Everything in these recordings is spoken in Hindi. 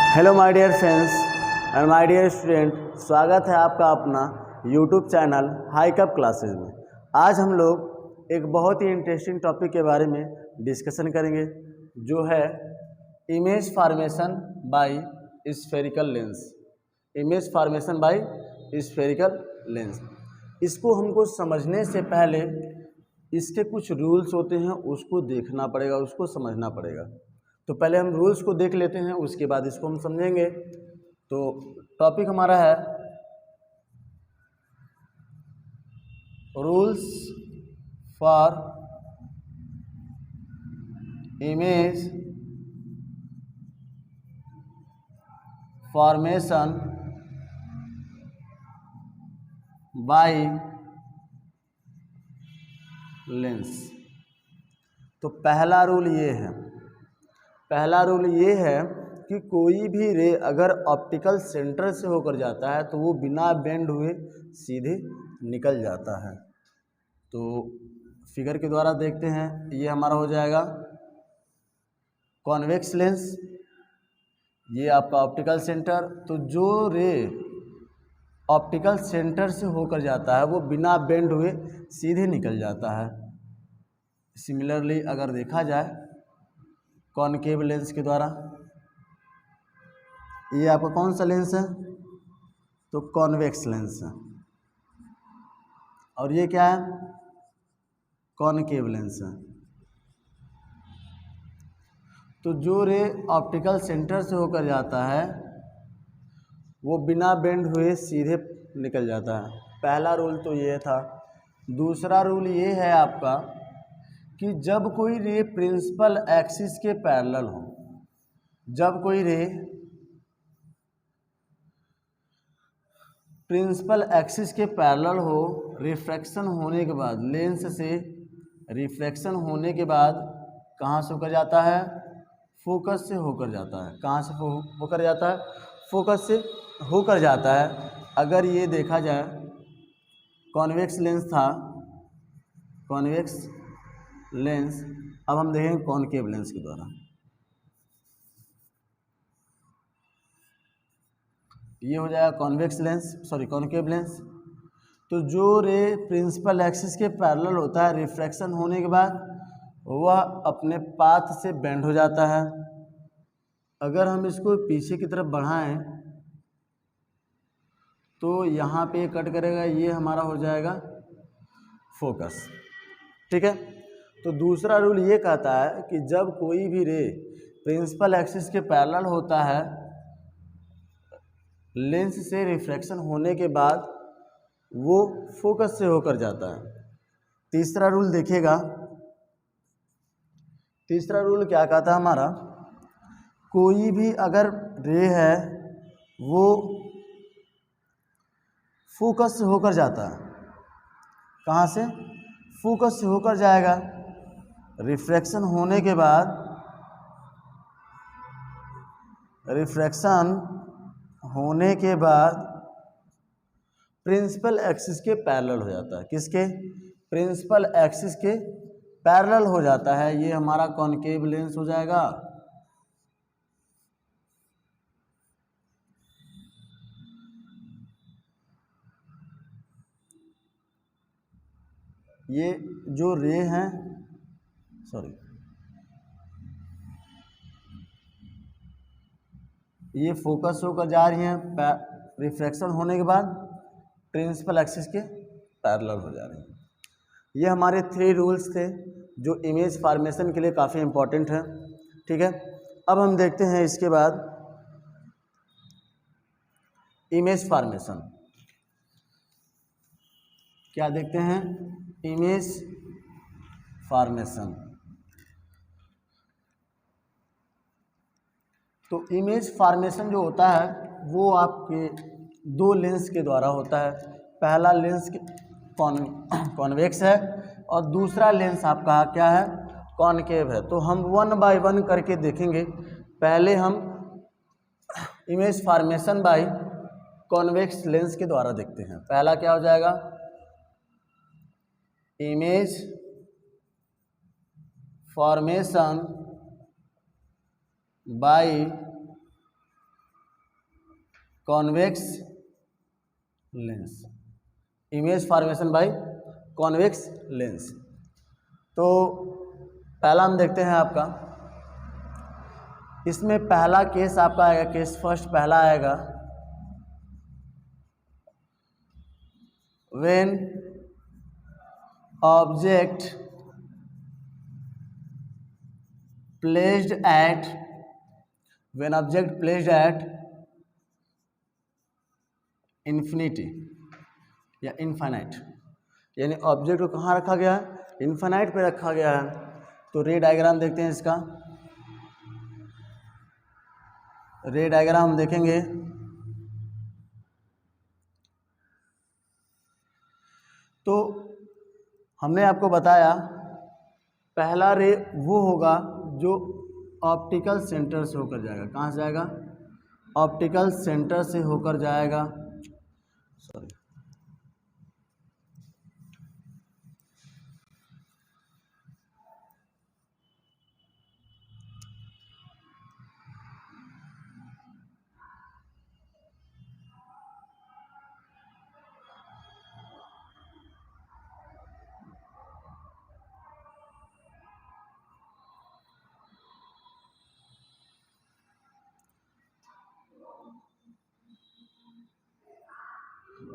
Hello my dear friends and my dear student, स्वागत है आपका अपना YouTube channel high cup classes में। आज हम लोग एक बहुत ही इंटरेस्टिंग टॉपिक के बारे में डिस्कशन करेंगे, जो है image formation by spherical lens. Image formation by spherical lens, इसको हमको समझने से पहले इसके कुछ रूल्स होते हैं, उसको देखना पड़ेगा, उसको समझना पड़ेगा। तो पहले हम रूल्स को देख लेते हैं, उसके बाद इसको हम समझेंगे। तो टॉपिक हमारा है rules for image formation by lens. तो पहला रूल ये है कि कोई भी रे अगर ऑप्टिकल सेंटर से होकर जाता है तो वो बिना बेंड हुए सीधे निकल जाता है। तो फिगर के द्वारा देखते हैं, ये हमारा हो जाएगा कॉन्वेक्स लेंस, ये आपका ऑप्टिकल सेंटर। तो जो रे ऑप्टिकल सेंटर से होकर जाता है वो बिना बेंड हुए सीधे निकल जाता है। सिमिलरली अगर देखा जाए कॉनकेव लेंस के द्वारा, ये आपका कौन सा लेंस है? तो कॉन्वेक्स लेंस है। और ये क्या है? कॉनकेव लेंस है। तो जो रे ऑप्टिकल सेंटर से होकर जाता है वो बिना बेंड हुए सीधे निकल जाता है। पहला रूल तो ये था। दूसरा रूल ये है आपका कि जब कोई रे प्रिंसिपल एक्सिस के पैरेलल हो, जब कोई रे प्रिंसिपल एक्सिस के पैरेलल हो, रिफ्रैक्शन होने के बाद लेंस से रिफ्रैक्शन होने के बाद कहाँ से होकर जाता है? फोकस से होकर जाता है। कहाँ से होकर जाता है? फोकस से होकर जाता है। अगर ये देखा जाए कॉन्वेक्स लेंस था, कॉन्वेक्स लेंस, अब हम देखेंगे कॉनकेव लेंस के द्वारा। ये हो जाएगा कॉन्वेक्स लेंस, कॉनकेव लेंस। तो जो रे प्रिंसिपल एक्सिस के पैरेलल होता है, रिफ्रैक्शन होने के बाद वह अपने पाथ से बेंड हो जाता है। अगर हम इसको पीछे की तरफ बढ़ाएं तो यहाँ पे कट करेगा, ये हमारा हो जाएगा फोकस। ठीक है। तो दूसरा रूल ये कहता है कि जब कोई भी रे प्रिंसिपल एक्सिस के पैरेलल होता है, लेंस से रिफ्रैक्शन होने के बाद वो फोकस से होकर जाता है। तीसरा रूल देखिएगा, तीसरा रूल क्या कहता है हमारा? कोई भी अगर रे है वो फोकस से होकर जाता है, कहाँ से? फोकस से होकर जाएगा। रिफ्रैक्शन होने के बाद, रिफ्रैक्शन होने के बाद प्रिंसिपल एक्सिस के पैरेलल हो जाता है। किसके? प्रिंसिपल एक्सिस के पैरेलल हो जाता है। ये हमारा कॉनकेव लेंस हो जाएगा। ये जो रे हैं, ये फोकस होकर जा रही हैं, रिफ्रैक्शन होने के बाद प्रिंसिपल एक्सिस के पैरेलल हो जा रही हैं। ये हमारे 3 रूल्स थे जो इमेज फॉर्मेशन के लिए काफ़ी इम्पोर्टेंट हैं। ठीक है। अब हम देखते हैं इसके बाद इमेज फॉर्मेशन। क्या देखते हैं? Image formation. तो इमेज फॉर्मेशन जो होता है वो आपके 2 लेंस के द्वारा होता है। पहला लेंस कॉन्वेक्स है और दूसरा लेंस आपका क्या है? कॉनकेव है। तो हम 1 बाय 1 करके देखेंगे। पहले हम image formation by convex lens के द्वारा देखते हैं। पहला क्या हो जाएगा? Image formation by convex lens, image formation by convex lens. तो पहला हम देखते हैं आपका, इसमें पहला केस आपका आएगा, केस फर्स्ट पहला आएगा, when object placed at infinity या इनफाइनाइट, यानी ऑब्जेक्ट को कहाँ रखा गया है, इनफाइनाइट पे रखा गया है। तो रे डायग्राम देखते हैं इसका, रे डायग्राम देखेंगे तो हमने आपको बताया पहला रे वो होगा जो ऑप्टिकल सेंटर से होकर जाएगा। कहाँ से जाएगा, ऑप्टिकल सेंटर से होकर जाएगा, सॉरी,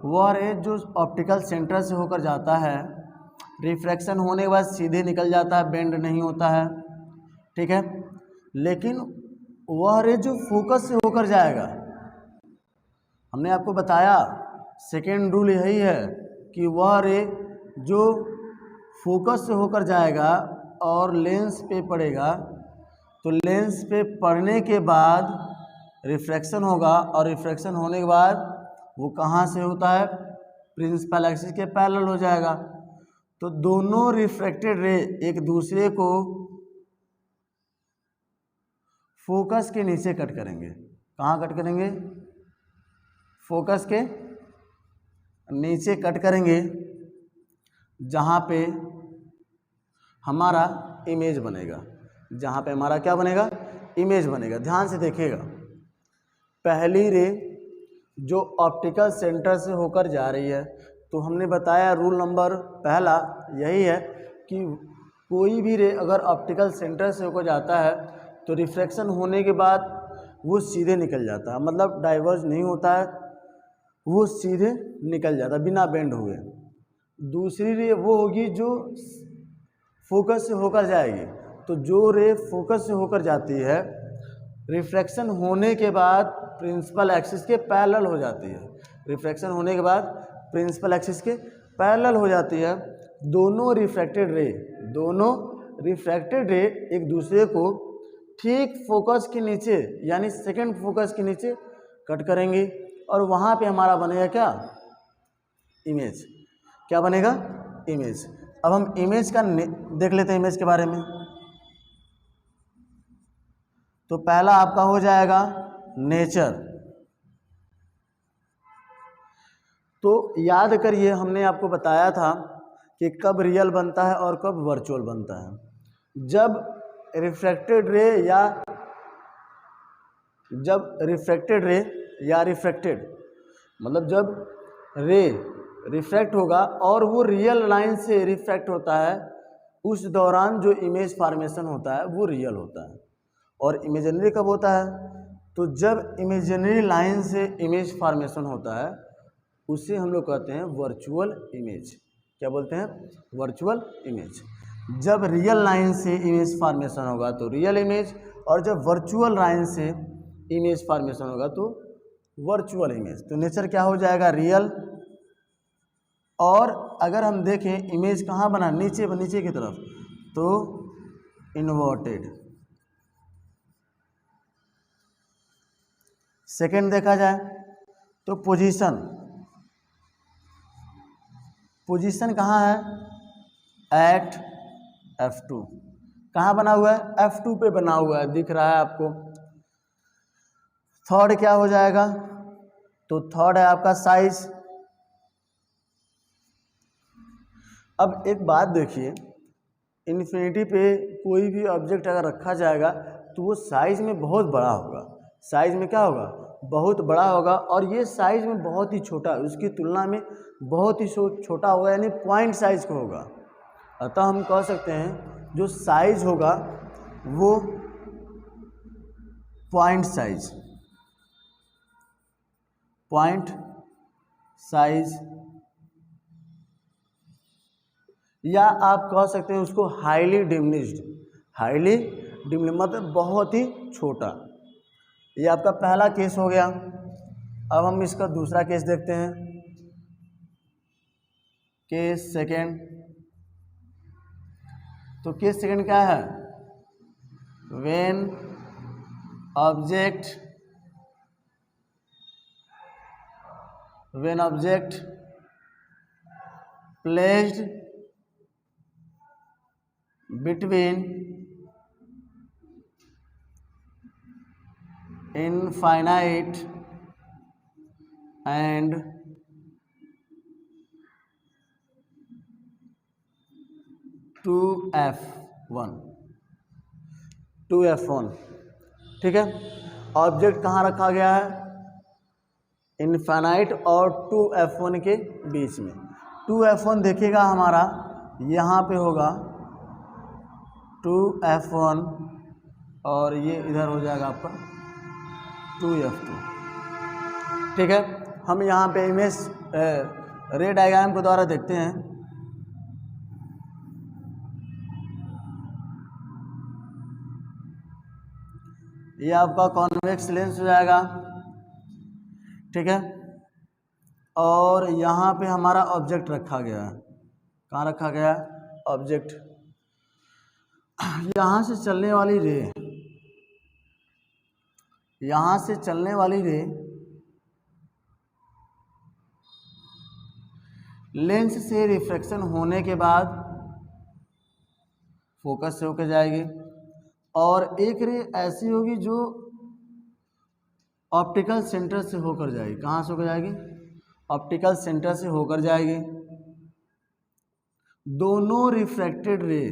वह रे जो ऑप्टिकल सेंटर से होकर जाता है, रिफ्रैक्शन होने के बाद सीधे निकल जाता है, बेंड नहीं होता है, ठीक है। लेकिन वह रे जो फोकस से होकर जाएगा, हमने आपको बताया सेकेंड रूल यही है कि वह रे जो फोकस से होकर जाएगा और लेंस पे पड़ेगा, तो लेंस पे पड़ने के बाद रिफ्रैक्शन होगा, और रिफ्रैक्शन होने के बाद वो कहाँ से होता है, प्रिंसिपल एक्सिस के पैरेलल हो जाएगा। तो दोनों रिफ्रैक्टेड रे एक दूसरे को फोकस के नीचे कट करेंगे। कहाँ कट करेंगे, फोकस के नीचे कट करेंगे, जहाँ पे हमारा इमेज बनेगा, जहाँ पे हमारा क्या बनेगा, इमेज बनेगा। ध्यान से देखिएगा, पहली रे जो ऑप्टिकल सेंटर से होकर जा रही है, तो हमने बताया रूल नंबर पहला यही है कि कोई भी रे अगर ऑप्टिकल सेंटर से होकर जाता है तो रिफ्रैक्शन होने के बाद वो सीधे निकल जाता है, मतलब डाइवर्ज नहीं होता है, वो सीधे निकल जाता है बिना बेंड हुए। दूसरी रे वो होगी जो फोकस से होकर जाएगी, तो जो रे फोकस से होकर जाती है रिफ्रैक्शन होने के बाद प्रिंसिपल एक्सिस के पैरेलल हो जाती है, रिफ्रैक्शन होने के बाद प्रिंसिपल एक्सिस के पैरेलल हो जाती है। दोनों रिफ्रैक्टेड रे एक दूसरे को ठीक फोकस के नीचे यानी सेकंड फोकस के नीचे कट करेंगे, और वहाँ पे हमारा बनेगा क्या, इमेज। क्या बनेगा, इमेज। अब हम इमेज का देख लेते हैं, इमेज के बारे में। तो पहला आपका हो जाएगा नेचर। तो याद करिए, हमने आपको बताया था कि कब रियल बनता है और कब वर्चुअल बनता है। जब रिफ्रैक्टेड रे या रिफ्रैक्टेड मतलब जब रे रिफ्रैक्ट होगा और वो रियल लाइन से रिफ्रैक्ट होता है, उस दौरान जो इमेज फॉर्मेशन होता है वो रियल होता है। और इमेजिनरी कब होता है, तो जब इमेजिनरी लाइन से इमेज फॉर्मेशन होता है उसे हम लोग कहते हैं वर्चुअल इमेज। क्या बोलते हैं, वर्चुअल इमेज। जब रियल लाइन से इमेज फॉर्मेशन होगा तो रियल इमेज, और जब वर्चुअल लाइन से इमेज फॉर्मेशन होगा तो वर्चुअल इमेज। तो नेचर क्या हो जाएगा, रियल। और अगर हम देखें इमेज कहाँ बना, नीचे की तरफ, तो इन्वर्टेड। सेकेंड देखा जाए तो पोजीशन कहाँ है, एट F2। कहाँ बना हुआ है, F2 पे बना हुआ है, दिख रहा है आपको। थर्ड क्या हो जाएगा, तो थर्ड है आपका साइज। अब एक बात देखिए, इन्फिनिटी पे कोई भी ऑब्जेक्ट अगर रखा जाएगा तो वो साइज में बहुत बड़ा होगा, साइज में क्या होगा, बहुत बड़ा होगा, और ये साइज में बहुत ही छोटा, उसकी तुलना में बहुत ही छोटा होगा, यानी पॉइंट साइज का होगा। अतः हम कह सकते हैं जो साइज होगा वो पॉइंट साइज, पॉइंट साइज, या आप कह सकते हैं उसको हाईली डिमिनिश्ड, हाईली डिमिनिश्ड मतलब बहुत ही छोटा। ये आपका पहला केस हो गया। अब हम इसका दूसरा केस देखते हैं, केस सेकेंड। तो केस सेकेंड क्या है, when object placed between infinite and 2f1, ठीक है। ऑब्जेक्ट कहाँ रखा गया है, इनफाइनाइट और 2f1 के बीच में। 2f1 देखिएगा हमारा यहाँ पे होगा 2f1, और ये इधर हो जाएगा आपका 2f2, ठीक है। हम यहाँ पे इमेज रे डायग्राम के द्वारा देखते हैं। ये आपका कॉन्वेक्स लेंस हो जाएगा, ठीक है। और यहाँ पे हमारा ऑब्जेक्ट रखा गया है, कहाँ रखा गया है ऑब्जेक्ट, यहाँ से चलने वाली रे, यहाँ से चलने वाली रे लेंस से रिफ्लेक्शन होने के बाद फोकस से होकर जाएगी, और एक रे ऐसी होगी जो ऑप्टिकल सेंटर से होकर जाएगी। कहाँ से होकर जाएगी, ऑप्टिकल सेंटर से होकर जाएगी। दोनों रिफ्रैक्टेड रे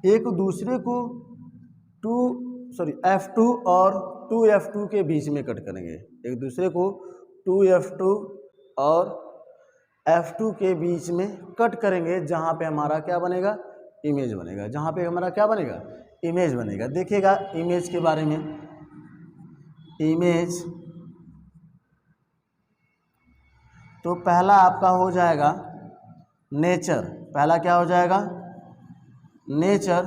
एक दूसरे को f2 और 2f2 के बीच में कट करेंगे, एक दूसरे को 2f2 और f2 के बीच में कट करेंगे, जहाँ पे हमारा क्या बनेगा, इमेज बनेगा, जहाँ पे हमारा क्या बनेगा, इमेज बनेगा। देखिएगा इमेज के बारे में, इमेज तो पहला आपका हो जाएगा नेचर, पहला क्या हो जाएगा, नेचर।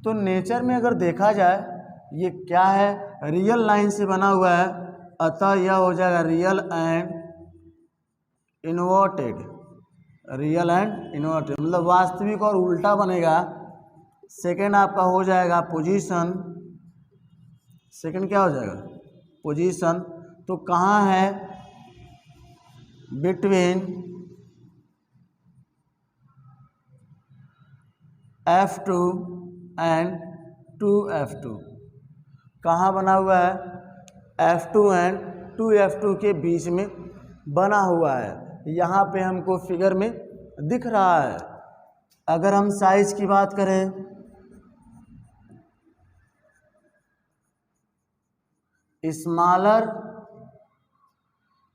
तो नेचर में अगर देखा जाए ये क्या है, रियल लाइन से बना हुआ है, अतः यह हो जाएगा real and inverted, real and inverted मतलब वास्तविक और उल्टा बनेगा। सेकेंड आपका हो जाएगा पोजीशन, सेकेंड क्या हो जाएगा, पोजीशन। तो कहाँ है, बिटवीन f2 एंड 2f2, कहाँ बना हुआ है, f2 एंड 2f2 के बीच में बना हुआ है। यहाँ पे हमको फिगर में दिख रहा है। अगर हम साइज की बात करें, स्मॉलर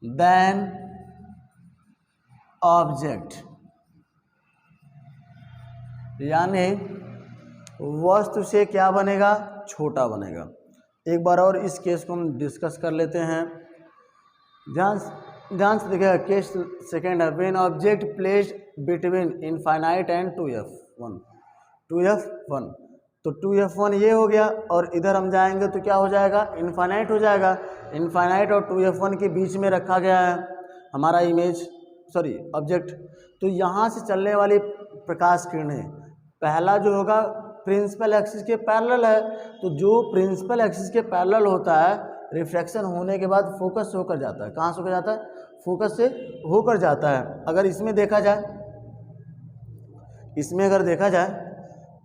देन ऑब्जेक्ट, यानी वस्तु से क्या बनेगा, छोटा बनेगा। एक बार और इस केस को हम डिस्कस कर लेते हैं, ध्यान से देखिएगा। केस सेकेंड है, when object placed between infinite and 2f1, तो 2f1 ये हो गया, और इधर हम जाएंगे तो क्या हो जाएगा, इनफाइनाइट हो जाएगा। इनफाइनाइट और 2f1 के बीच में रखा गया है हमारा ऑब्जेक्ट। तो यहाँ से चलने वाली प्रकाश किरणें, पहला जो होगा प्रिंसिपल एक्सिस के पैरेलल है, तो जो प्रिंसिपल एक्सिस के पैरेलल होता है, रिफ्लेक्शन होने के बाद फोकस से होकर जाता है। कहाँ से होकर जाता है, फोकस से होकर जाता है। अगर इसमें देखा जाए,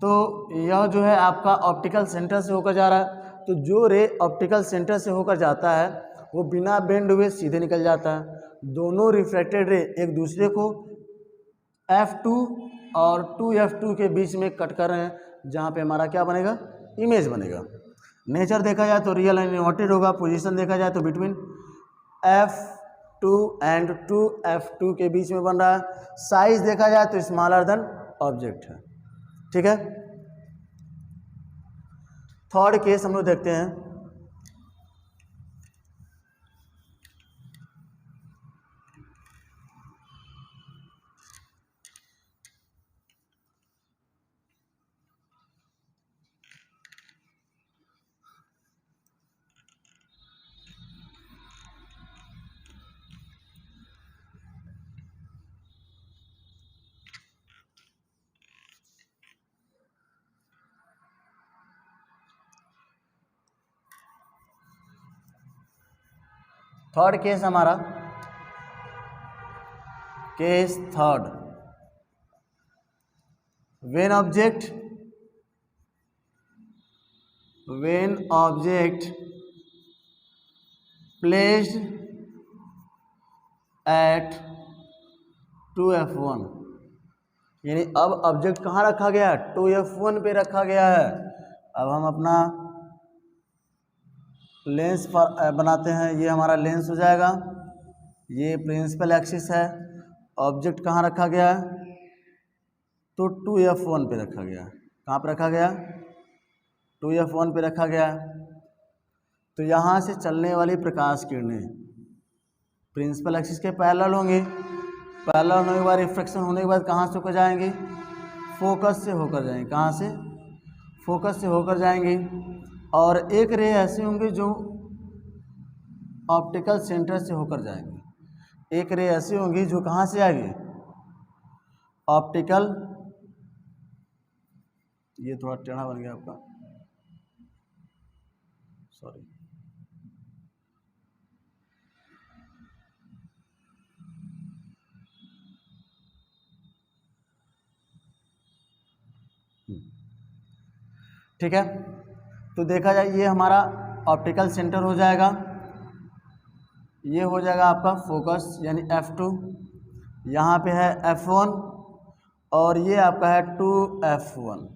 तो यह जो है आपका ऑप्टिकल सेंटर से होकर जा रहा है। तो जो रे ऑप्टिकल सेंटर से होकर जाता है वो बिना बेंड हुए सीधे निकल जाता है। दोनों रिफ्लेक्टेड रे एक दूसरे को F2 और 2F2 के बीच में कट कर रहे हैं, जहाँ पे हमारा क्या बनेगा, इमेज बनेगा। नेचर देखा जाए तो रियल एंड इन्वर्टेड होगा। पोजीशन देखा जाए तो बिटवीन F2 एंड 2F2 के बीच में बन रहा है। साइज देखा जाए तो स्मॉलर देन ऑब्जेक्ट है। ठीक है, थर्ड केस हम लोग देखते हैं। थर्ड केस हमारा, case third, when object placed at 2F1, यानी अब ऑब्जेक्ट कहाँ रखा गया है, 2F1 पे रखा गया है। अब हम अपना लेंस बनाते हैं। ये हमारा लेंस हो जाएगा, ये प्रिंसिपल एक्सिस है। ऑब्जेक्ट कहाँ रखा गया है, तो 2F1 पे रखा गया। कहाँ पे रखा गया, 2F1 पे रखा गया। तो यहाँ से चलने वाली प्रकाश किरणें प्रिंसिपल एक्सिस के पैरेलल होंगे। पैरेलल होने के बाद रिफ्रैक्शन होने के बाद कहाँ से होकर जाएंगे, फोकस से होकर जाएंगे। कहाँ से, फोकस से होकर जाएंगे। और एक रे ऐसे होंगे जो ऑप्टिकल सेंटर से होकर जाएंगे। एक रे ऐसी होंगी जो कहाँ से आएगी, ऑप्टिकल, ये थोड़ा टेढ़ा बन गया आपका, सॉरी। ठीक है, तो देखा जाए ये हमारा ऑप्टिकल सेंटर हो जाएगा। ये हो जाएगा आपका फोकस यानी F2, यहाँ पे है F1 और ये आपका है 2F1।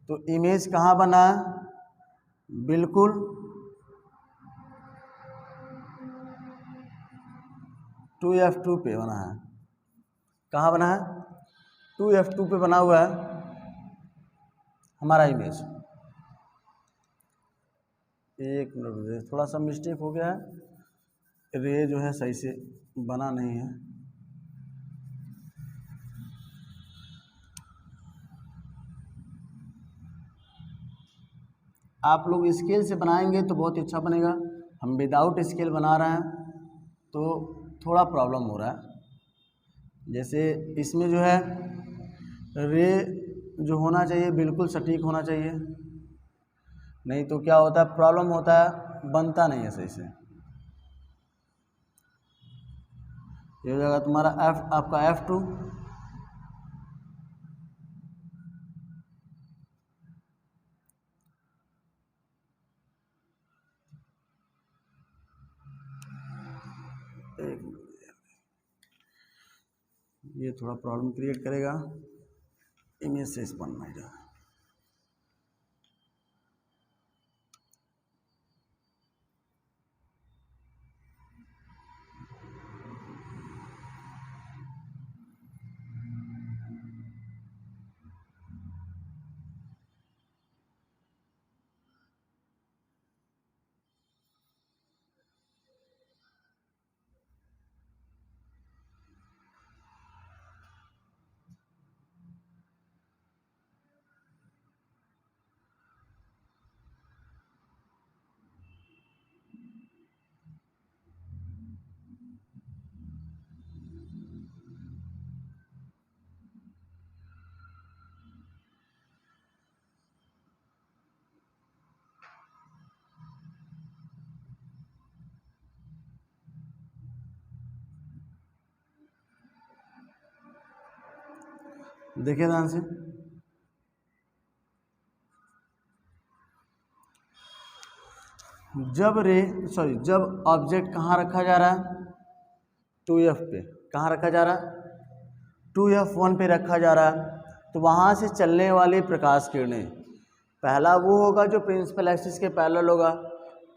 तो इमेज कहाँ बना है, बिल्कुल टू F2 पे बना है। कहाँ बना है, 2F2 पे बना हुआ है हमारा इमेज। एक मिनट, थोड़ा सा मिस्टेक हो गया है, रे जो है सही से बना नहीं है। आप लोग स्केल से बनाएंगे तो बहुत अच्छा बनेगा। हम विदाउट स्केल बना रहे हैं तो थोड़ा प्रॉब्लम हो रहा है। जैसे इसमें जो है रे जो होना चाहिए बिल्कुल सटीक होना चाहिए, नहीं तो क्या होता है, प्रॉब्लम होता है, बनता नहीं है सही से। ये हो जाएगा तुम्हारा आपका F2। ये थोड़ा प्रॉब्लम क्रिएट करेगा, इमेज से बन नहीं रहा। देखिए ध्यान से, जब ऑब्जेक्ट कहाँ रखा जा रहा है, 2F पे, कहाँ रखा जा रहा है, 2F1 पे रखा जा रहा है, तो वहाँ से चलने वाली प्रकाश किरणें, पहला वो होगा जो प्रिंसिपल एक्सिस के पैरेलल होगा।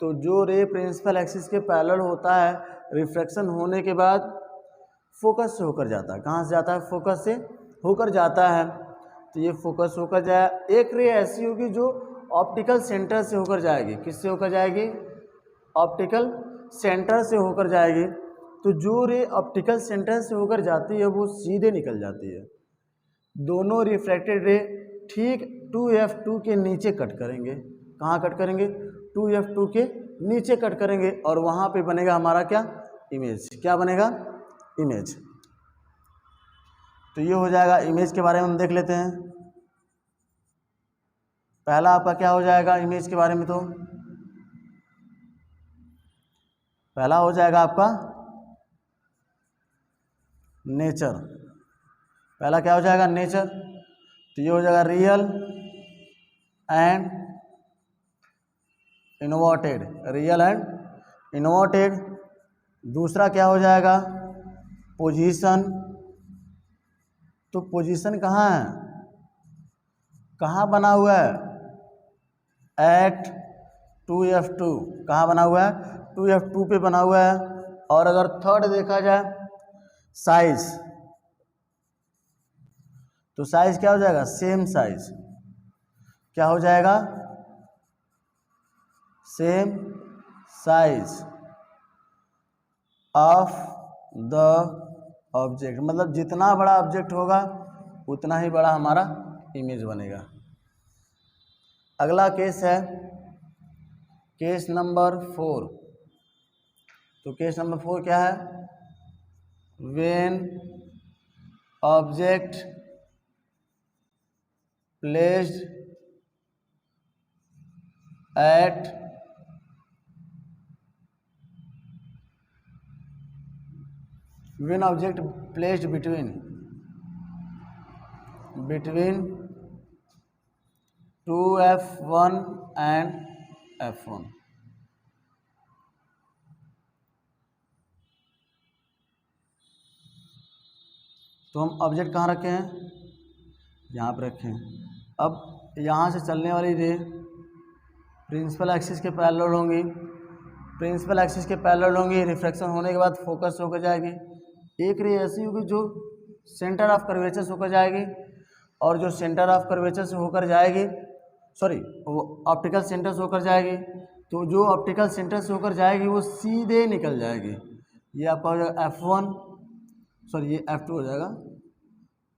तो जो रे प्रिंसिपल एक्सिस के पैरेलल होता है, रिफ्रैक्शन होने के बाद फोकस से होकर जाता है। कहाँ से जाता है, फोकस से होकर जाता है। तो ये फोकस होकर जाए, एक रे ऐसी होगी जो ऑप्टिकल सेंटर से होकर जाएगी। किससे होकर जाएगी, ऑप्टिकल सेंटर से होकर जाएगी। तो जो रे ऑप्टिकल सेंटर से होकर जाती है वो सीधे निकल जाती है। दोनों रिफ्रैक्टेड रे ठीक 2F2 के नीचे कट करेंगे। कहाँ कट करेंगे, 2F2 के नीचे कट करेंगे, और वहाँ पे बनेगा हमारा क्या, इमेज। क्या बनेगा, इमेज। तो ये हो जाएगा। इमेज के बारे में हम देख लेते हैं। पहला आपका क्या हो जाएगा इमेज के बारे में, तो पहला हो जाएगा आपका नेचर। पहला क्या हो जाएगा, नेचर। तो ये हो जाएगा real and inverted, real and inverted. दूसरा क्या हो जाएगा, पोजीशन। तो पोजीशन कहाँ है, कहाँ बना हुआ है, एट 2F2। कहाँ बना हुआ है, 2F2 पे बना हुआ है। और अगर थर्ड देखा जाए, साइज, तो साइज क्या हो जाएगा, सेम साइज। क्या हो जाएगा, same size of the object. मतलब जितना बड़ा ऑब्जेक्ट होगा उतना ही बड़ा हमारा इमेज बनेगा। अगला केस है केस नंबर 4। तो केस नंबर 4 क्या है, when object placed at between 2F1 and F1। तो हम ऑब्जेक्ट कहाँ रखे हैं, यहाँ पर रखे हैं। अब यहाँ से चलने वाली रे प्रिंसिपल एक्सिस के पैरेलल होंगी। प्रिंसिपल एक्सिस के पैरेलल होंगी, रिफ्रैक्शन होने के बाद फोकस होकर जाएगी। एक रे ऐसी होगी जो सेंटर ऑफ कर्वेचर से होकर जाएगी, और जो सेंटर ऑफ कर्वेचर से होकर जाएगी, वो ऑप्टिकल सेंटर से होकर जाएगी। तो जो ऑप्टिकल सेंटर से होकर जाएगी वो सीधे निकल जाएगी। ये आपका हो जाएगा F1, ये F2 हो जाएगा।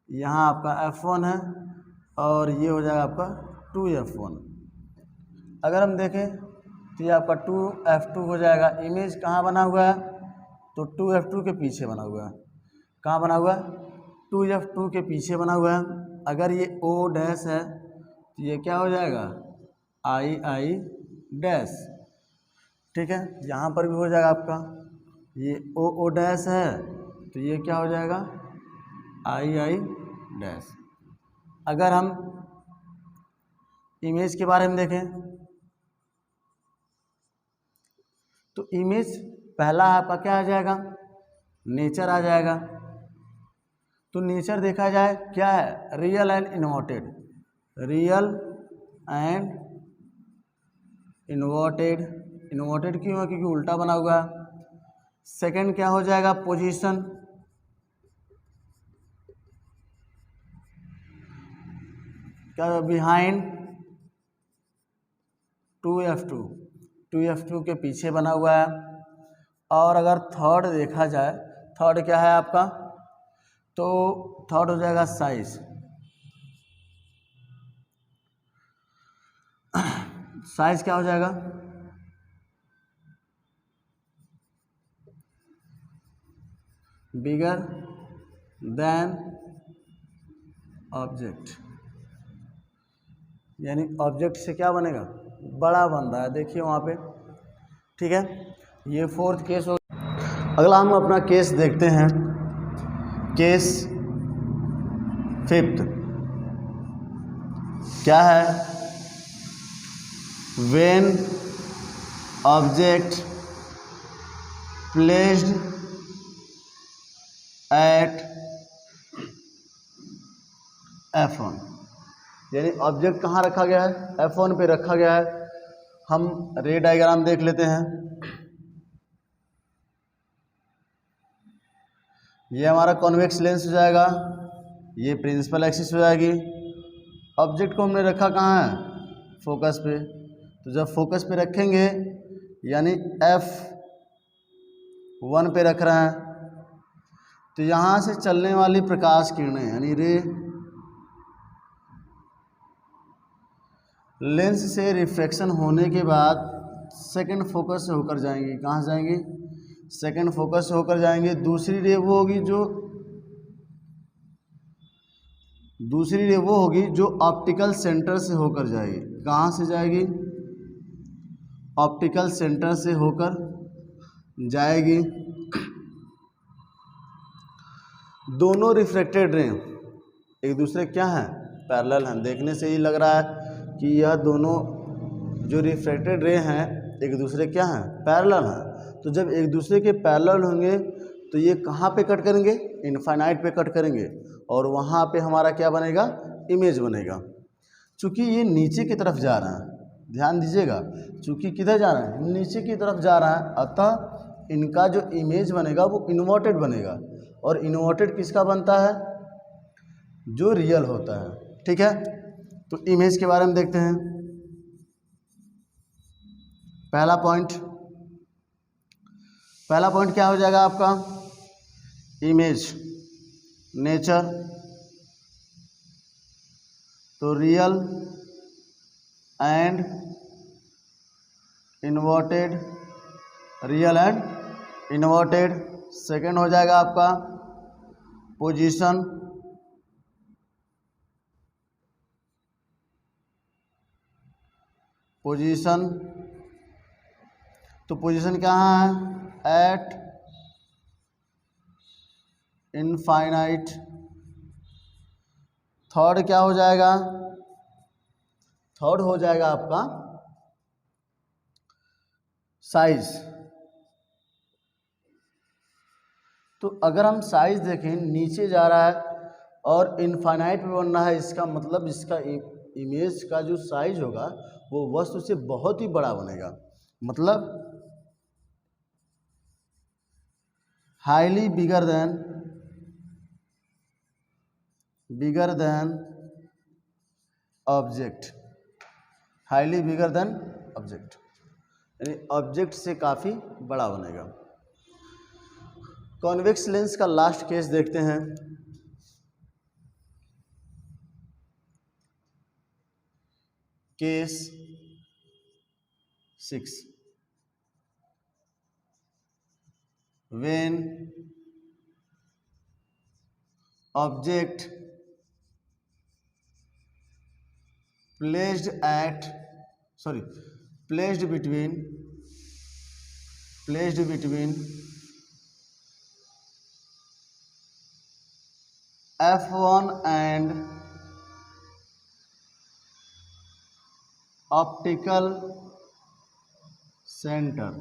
यहाँ आपका F1 है और ये हो जाएगा आपका 2F1। अगर हम देखें तो ये आपका 2F2 हो जाएगा। इमेज कहाँ बना हुआ है, तो 2F2 के पीछे बना हुआ है। कहाँ बना हुआ है, 2F2 के पीछे बना हुआ है। अगर ये O डैश है तो ये क्या हो जाएगा, I डैश। ठीक है, यहाँ पर भी हो जाएगा आपका, ये O डैश है तो ये क्या हो जाएगा, I डैश। अगर हम इमेज के बारे में देखें तो इमेज पहला आपका क्या आ जाएगा, नेचर आ जाएगा। तो नेचर देखा जाए क्या है, real and inverted. Real and inverted. Inverted क्यों है, क्योंकि उल्टा बना हुआ है। सेकंड क्या हो जाएगा, पोजीशन। क्या, बिहाइंड 2F2। 2F2 के पीछे बना हुआ है। और अगर थर्ड देखा जाए, थर्ड क्या है आपका, तो थर्ड हो जाएगा साइज। साइज क्या हो जाएगा, बिगर देन ऑब्जेक्ट। यानी ऑब्जेक्ट से क्या बनेगा, बड़ा बन रहा है। देखिए वहाँ पे, ठीक है। ये फोर्थ केस हो। अगला हम अपना केस देखते हैं, केस फिफ्थ। क्या है, when object placed at F1, यानी ऑब्जेक्ट कहाँ रखा गया है, F1 पे रखा गया है। हम रे डायग्राम देख लेते हैं। ये हमारा कॉन्वेक्स लेंस हो जाएगा, ये प्रिंसिपल एक्सिस हो जाएगी। ऑब्जेक्ट को हमने रखा कहाँ है, फोकस पे। तो जब फोकस पे रखेंगे यानी F1 पे रख रहे हैं, तो यहाँ से चलने वाली प्रकाश किरणें यानी रे लेंस से रिफ्रैक्शन होने के बाद सेकंड फोकस से होकर जाएंगी। कहाँ जाएंगी, सेकंड फोकस से होकर जाएंगे। दूसरी रे वो होगी जो ऑप्टिकल सेंटर से होकर जाएगी। कहाँ से जाएगी, ऑप्टिकल सेंटर से होकर जाएगी। दोनों रिफ्लेक्टेड रे एक दूसरे क्या हैं, पैरेलल हैं। देखने से ही लग रहा है कि यह दोनों जो रिफ्लेक्टेड रे हैं एक दूसरे क्या हैं, पैरेलल हैं। तो जब एक दूसरे के पैरेलल होंगे तो ये कहाँ पे कट करेंगे, इनफाइनाइट पे कट करेंगे, और वहाँ पे हमारा क्या बनेगा, इमेज बनेगा। चूँकि ये नीचे की तरफ जा रहा है, ध्यान दीजिएगा, चूँकि किधर जा रहा है, नीचे की तरफ जा रहा है, अतः इनका जो इमेज बनेगा वो इन्वर्टेड बनेगा। और इन्वर्टेड किसका बनता है, जो रियल होता है। ठीक है, तो इमेज के बारे में देखते हैं। पहला पॉइंट क्या हो जाएगा आपका, इमेज नेचर। तो real and inverted, real and inverted. Second हो जाएगा आपका पोजीशन। तो पोजीशन कहाँ है, एट इनफाइनाइट। थर्ड क्या हो जाएगा, थर्ड हो जाएगा आपका साइज। तो अगर हम साइज देखें, नीचे जा रहा है और इनफाइनाइट में बन रहा है, इसका मतलब इसका इमेज का जो साइज होगा वो वस्तु से बहुत ही बड़ा बनेगा। मतलब highly bigger than object, highly bigger than object, यानी ऑब्जेक्ट से काफ़ी बड़ा बनेगा। कॉन्वेक्स लेंस का लास्ट केस देखते हैं। Case 6, when object placed between F1 and optical centre,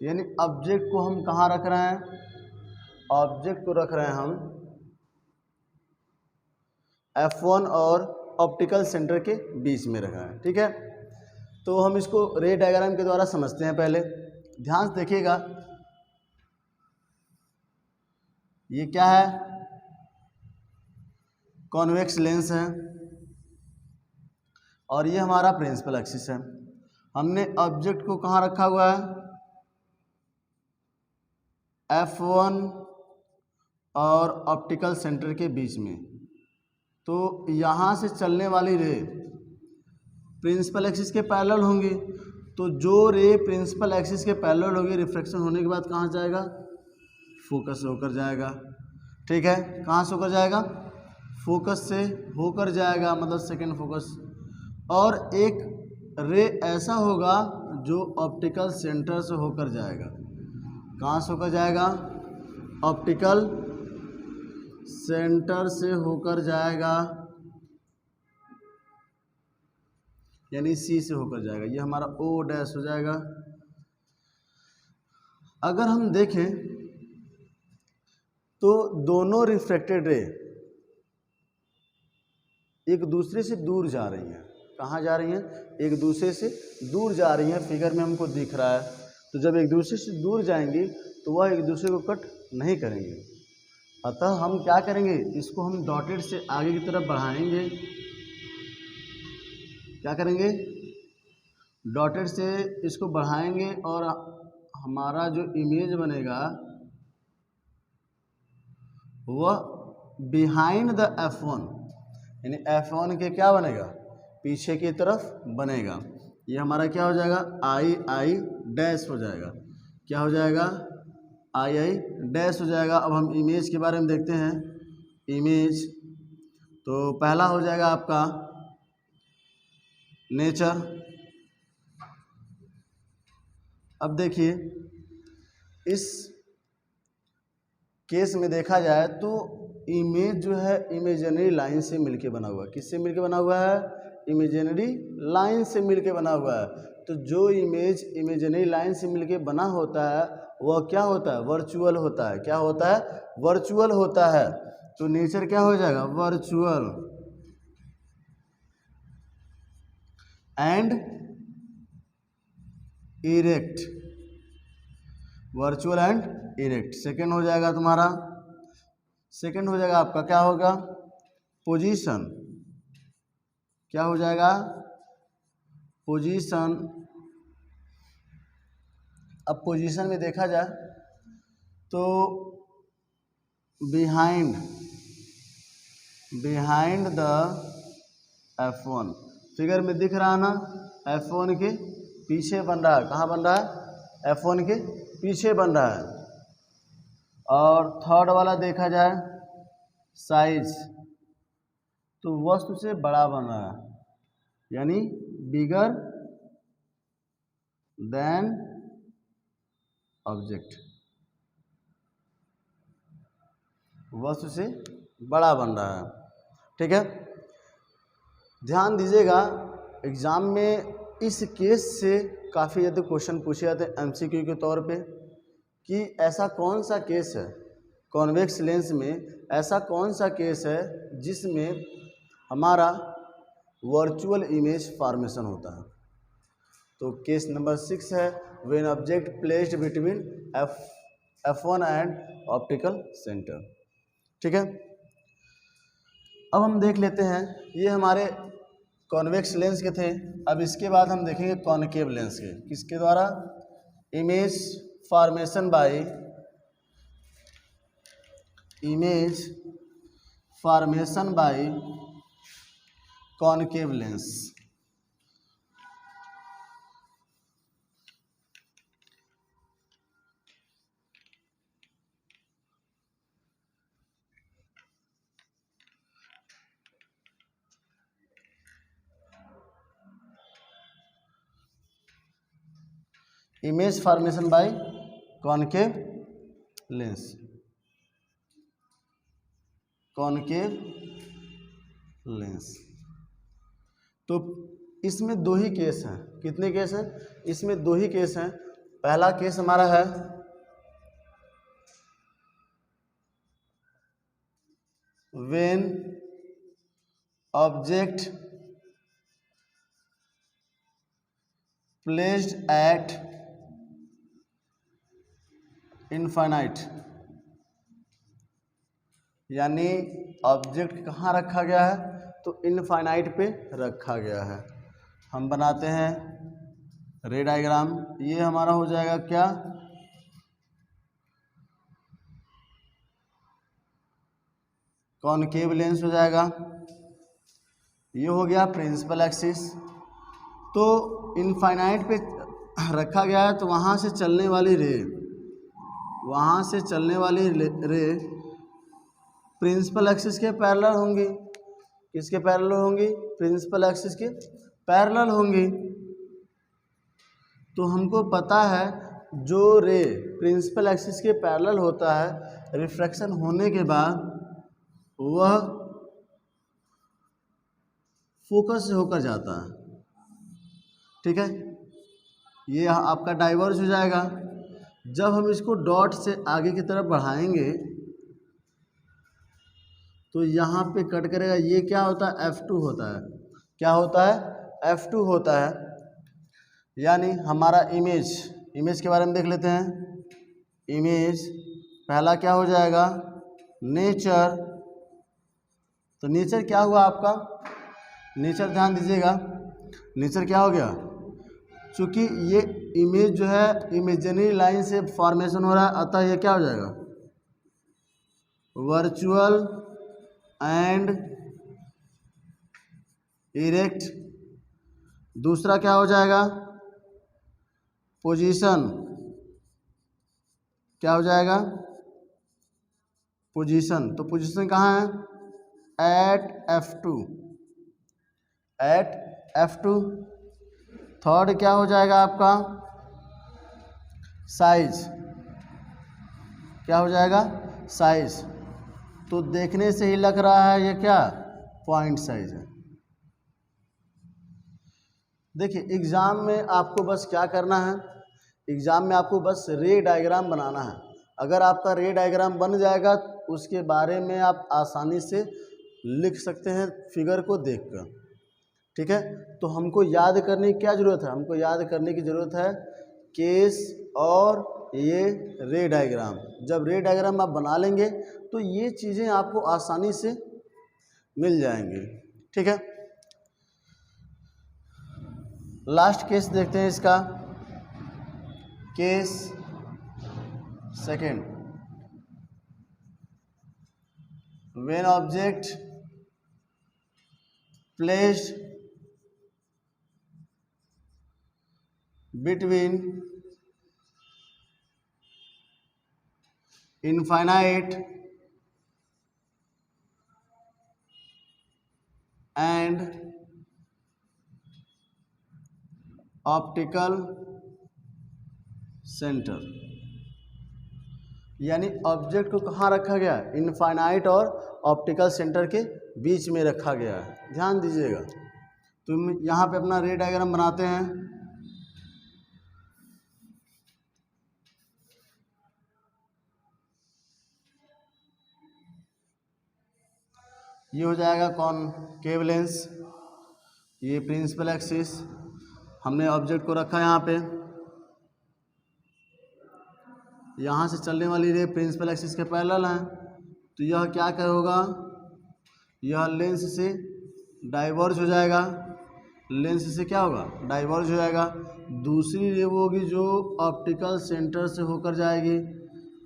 यानी ऑब्जेक्ट को हम कहाँ रख रहे हैं, ऑब्जेक्ट को रख रहे हैं हम F1 और ऑप्टिकल सेंटर के बीच में रखा है। ठीक है, तो हम इसको रे डायग्राम के द्वारा समझते हैं। पहले ध्यान से देखिएगा, ये क्या है, कॉन्वेक्स लेंस है और ये हमारा प्रिंसिपल एक्सिस है। हमने ऑब्जेक्ट को कहाँ रखा हुआ है, F1 और ऑप्टिकल सेंटर के बीच में। तो यहाँ से चलने वाली रे प्रिंसिपल एक्सिस के पैरेलल होंगी। तो जो रे प्रिंसिपल एक्सिस के पैरेलल होगी, रिफ्रैक्शन होने के बाद कहाँ जाएगा, फोकस से होकर जाएगा। ठीक है, कहाँ से होकर जाएगा, फोकस से होकर जाएगा, मतलब सेकंड फोकस। और एक रे ऐसा होगा जो ऑप्टिकल सेंटर से होकर जाएगा। कहाँ से होकर जाएगा, ऑप्टिकल सेंटर से होकर जाएगा यानी सी से होकर जाएगा, ये हमारा ओ डैश हो जाएगा। अगर हम देखें तो दोनों रिफ्रैक्टेड रे एक दूसरे से दूर जा रही हैं। कहाँ जा रही हैं? एक दूसरे से दूर जा रही हैं, फिगर में हमको दिख रहा है। तो जब एक दूसरे से दूर जाएंगी तो वह एक दूसरे को कट नहीं करेंगे, अतः हम क्या करेंगे, इसको हम डॉटेड से आगे की तरफ बढ़ाएंगे। क्या करेंगे? डॉटेड से इसको बढ़ाएंगे और हमारा जो इमेज बनेगा वह बिहाइंड द F1, यानी F1 के क्या बनेगा, पीछे की तरफ बनेगा। ये हमारा क्या हो जाएगा, आई डैश हो जाएगा। क्या हो जाएगा? आई डैश हो जाएगा। अब हम इमेज के बारे में देखते हैं। इमेज तो पहला हो जाएगा आपका नेचर। अब देखिए इस केस में देखा जाए तो इमेज जो है इमेजिनरी लाइन से मिलके बना हुआ है। किससे मिलके बना हुआ है? इमेजिनरी लाइन से मिलके बना हुआ है। तो जो इमेज इमेजिनरी लाइन से मिलके बना होता है वह क्या होता है? वर्चुअल होता है। क्या होता है? वर्चुअल होता है। तो नेचर क्या हो जाएगा? Virtual and erect. Virtual and erect. Second हो जाएगा तुम्हारा, सेकेंड हो जाएगा आपका क्या होगा? पोजीशन। क्या हो जाएगा? पोजीशन। अब पोजीशन में देखा जाए तो बिहाइंड द F1, फिगर में दिख रहा ना, F1 के पीछे बन रहा है। कहाँ बन रहा है? F1 के पीछे बन रहा है। और थर्ड वाला देखा जाए साइज, तो वस्तु से बड़ा बन रहा है, यानी बिगर देन ऑब्जेक्ट, वस्तु से बड़ा बन रहा है। ठीक है, ध्यान दीजिएगा एग्जाम में इस केस से काफ़ी ज़्यादा क्वेश्चन पूछे जाते हैं एमसीक्यू के तौर पे, कि ऐसा कौन सा केस है कॉन्वेक्स लेंस में, ऐसा कौन सा केस है जिसमें हमारा वर्चुअल इमेज फॉर्मेशन होता है। तो केस नंबर 6 है when object placed between F1 and optical centre. ठीक है, अब हम देख लेते हैं, ये हमारे कॉन्वेक्स लेंस के थे। अब इसके बाद हम देखेंगे कॉनकेव लेंस के। किसके द्वारा? Image formation by concave lens. Image formation by concave lens. Concave lens, तो इसमें दो ही केस हैं। कितने केस हैं? इसमें दो ही केस हैं। पहला केस हमारा है when object placed at infinite, यानी ऑब्जेक्ट कहाँ रखा गया है? तो इनफाइनाइट पे रखा गया है। हम बनाते हैं रे डायग्राम। ये हमारा हो जाएगा क्या? कॉनकेव लेंस हो जाएगा। ये हो गया प्रिंसिपल एक्सिस। तो इनफाइनाइट पे रखा गया है, तो वहाँ से चलने वाली रे प्रिंसिपल एक्सिस के पैरेलल होंगी। किसके पैरेलल होंगी? प्रिंसिपल एक्सिस के पैरेलल होंगी। तो हमको पता है जो रे प्रिंसिपल एक्सिस के पैरेलल होता है, रिफ्रैक्शन होने के बाद वह फोकस से होकर जाता है। ठीक है, ये आपका डाइवर्ज हो जाएगा। जब हम इसको डॉट से आगे की तरफ बढ़ाएंगे तो यहाँ पे कट करेगा। ये क्या होता है, F2 होता है। क्या होता है, F2 होता है। यानी हमारा इमेज के बारे में देख लेते हैं। इमेज पहला क्या हो जाएगा, नेचर। तो नेचर क्या हुआ आपका, नेचर ध्यान दीजिएगा, नेचर क्या हो गया, चूंकि ये इमेज जो है इमेजिनरी लाइन से फॉर्मेशन हो रहा है, अतः ये क्या हो जाएगा, वर्चुअल एंड इरेक्ट। दूसरा क्या हो जाएगा, पोजीशन। क्या हो जाएगा, पोजीशन। तो पोजीशन कहाँ है, eight F2, eight F2। Third क्या हो जाएगा आपका, साइज। क्या हो जाएगा, साइज। तो देखने से ही लग रहा है ये क्या, पॉइंट साइज है। देखिए एग्जाम में आपको बस क्या करना है, एग्जाम में आपको बस रे डायग्राम बनाना है। अगर आपका रे डायग्राम बन जाएगा उसके बारे में आप आसानी से लिख सकते हैं फिगर को देखकर, ठीक है। तो हमको याद करने की क्या ज़रूरत है, हमको याद करने की ज़रूरत है केस और ये रे डायग्राम। जब रे डायग्राम आप बना लेंगे तो ये चीज़ें आपको आसानी से मिल जाएंगी, ठीक है। लास्ट केस देखते हैं इसका, case second. When object placed between infinite and optical centre. यानी ऑब्जेक्ट को कहाँ रखा गया, इनफाइनाइट और ऑप्टिकल सेंटर के बीच में रखा गया है। ध्यान दीजिएगा। तो यहाँ पे अपना रे डायग्राम बनाते हैं। ये हो जाएगा कॉनकेव लेंस, ये प्रिंसिपल एक्सिस। हमने ऑब्जेक्ट को रखा यहाँ पे, यहाँ से चलने वाली रे प्रिंसिपल एक्सिस के पैरेलल है। तो यह क्या होगा, यह लेंस से डाइवर्ज हो जाएगा। लेंस से क्या होगा, डाइवर्ज हो जाएगा। दूसरी रे वो होगी जो ऑप्टिकल सेंटर से होकर जाएगी।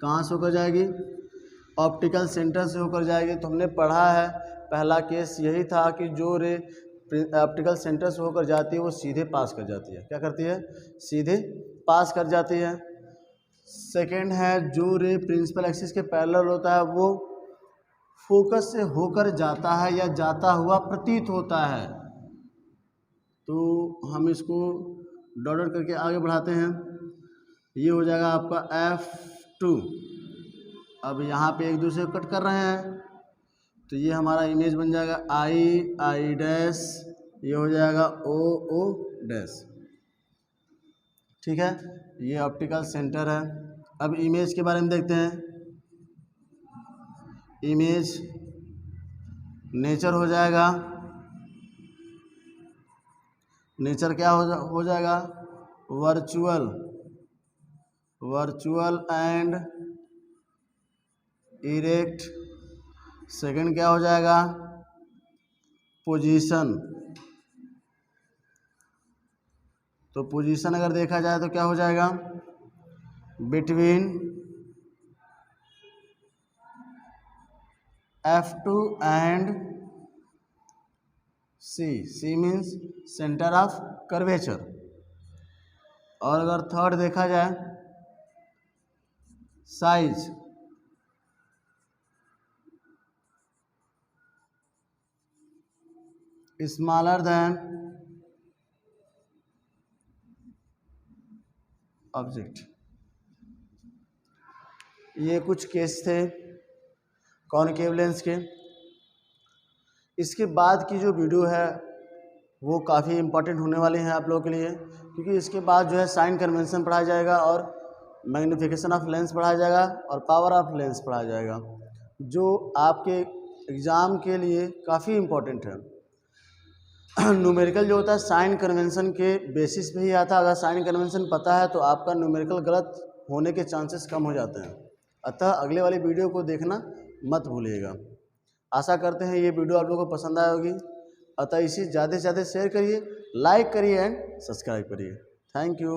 कहाँ से होकर जाएगी, ऑप्टिकल सेंटर से होकर जाएगी। तो हमने पढ़ा है पहला केस यही था कि जो रे ऑप्टिकल सेंटर से होकर जाती है वो सीधे पास कर जाती है। क्या करती है, सीधे पास कर जाती है। सेकेंड है जो रे प्रिंसिपल एक्सिस के पैरेलल होता है वो फोकस से होकर जाता है या जाता हुआ प्रतीत होता है। तो हम इसको डॉट डॉट करके आगे बढ़ाते हैं। ये हो जाएगा आपका F2। अब यहाँ पे एक दूसरे को कट कर रहे हैं तो ये हमारा इमेज बन जाएगा I डैश, ये हो जाएगा O डैश, ठीक है। ये ऑप्टिकल सेंटर है। अब इमेज के बारे में देखते हैं। इमेज नेचर हो जाएगा। नेचर क्या हो जाएगा, वर्चुअल एंड इरेक्ट। सेकंड क्या हो जाएगा, पोजीशन। तो पोजीशन अगर देखा जाए तो क्या हो जाएगा, between F2 and C means centre of curvature. और अगर थर्ड देखा जाए, साइज। Smaller than object. ये कुछ केस थे कॉनकेव लेंस के। इसके बाद की जो वीडियो है वो काफ़ी इम्पोर्टेंट होने वाले हैं आप लोगों के लिए, क्योंकि इसके बाद जो है साइन कन्वेंशन पढ़ाया जाएगा और मैग्नीफिकेशन ऑफ लेंस पढ़ाया जाएगा और पावर ऑफ लेंस पढ़ाया जाएगा, जो आपके एग्ज़ाम के लिए काफ़ी इम्पोर्टेंट है। न्यूमेरिकल जो होता है साइन कन्वेंशन के बेसिस पे ही आता है। अगर साइन कन्वेंशन पता है तो आपका न्यूमेरिकल गलत होने के चांसेस कम हो जाते हैं। अतः अगले वाली वीडियो को देखना मत भूलिएगा। आशा करते हैं ये वीडियो आप लोगों को पसंद आई होगी। अतः इसे ज़्यादा से ज़्यादा शेयर करिए, लाइक करिए एंड सब्सक्राइब करिए। Thank you.